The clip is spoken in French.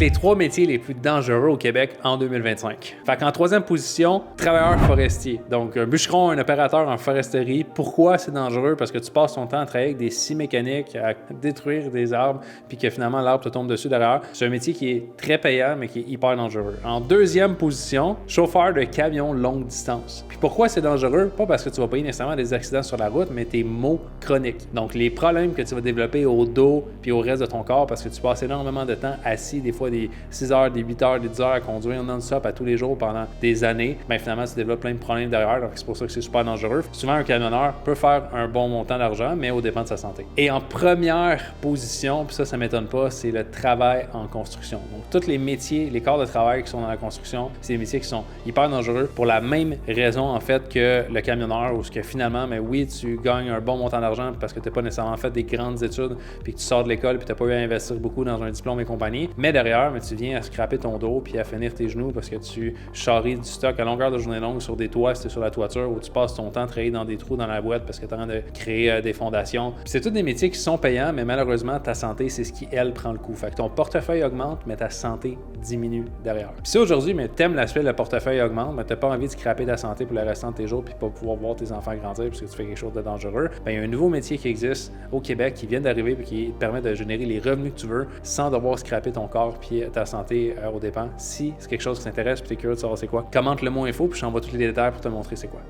Les 3 métiers les plus dangereux au Québec en 2025. Fait qu'en 3e position, travailleur forestier. Donc, un bûcheron, un opérateur en foresterie. Pourquoi c'est dangereux? Parce que tu passes ton temps à travailler avec des scies mécaniques, à détruire des arbres, puis que finalement l'arbre te tombe dessus derrière. C'est un métier qui est très payant, mais qui est hyper dangereux. En 2e position, chauffeur de camion longue distance. Puis pourquoi c'est dangereux? Pas parce que tu vas payer nécessairement des accidents sur la route, mais tes maux chroniques. Donc, les problèmes que tu vas développer au dos puis au reste de ton corps parce que tu passes énormément de temps assis, des fois des 6 heures, des 8 heures, des 10 heures à conduire non-stop à tous les jours pendant des années, bien finalement, tu développes plein de problèmes derrière, donc c'est pour ça que c'est super dangereux. Souvent, un camionneur peut faire un bon montant d'argent, mais au dépend de sa santé. Et en première position, puis ça m'étonne pas, c'est le travail en construction. Donc, tous les métiers, les corps de travail qui sont dans la construction, c'est des métiers qui sont hyper dangereux pour la même raison, en fait, que le camionneur, où ce que finalement, mais oui, tu gagnes un bon montant d'argent parce que tu n'as pas nécessairement fait des grandes études, puis que tu sors de l'école, puis tu n'as pas eu à investir beaucoup dans un diplôme et compagnie, mais derrière, mais tu viens à scraper ton dos puis à finir tes genoux parce que tu charries du stock à longueur de journée longue sur des toits, si tu es sur la toiture, où tu passes ton temps à travailler dans des trous dans la boîte parce que tu es en train de créer des fondations. Puis c'est tous des métiers qui sont payants, mais malheureusement, ta santé, c'est ce qui, elle, prend le coup. Fait que ton portefeuille augmente, mais ta santé diminue derrière. Puis si aujourd'hui, mais t'aimes l'aspect le portefeuille augmente, mais t'as pas envie de scraper ta santé pour le restant de tes jours puis pas pouvoir voir tes enfants grandir parce que tu fais quelque chose de dangereux, bien, il y a un nouveau métier qui existe au Québec qui vient d'arriver et qui te permet de générer les revenus que tu veux sans devoir scraper ton corps puis ta santé au dépens. Si c'est quelque chose qui t'intéresse puis t'es curieux de savoir c'est quoi, commente le mot info puis je t'envoie tous les détails pour te montrer c'est quoi.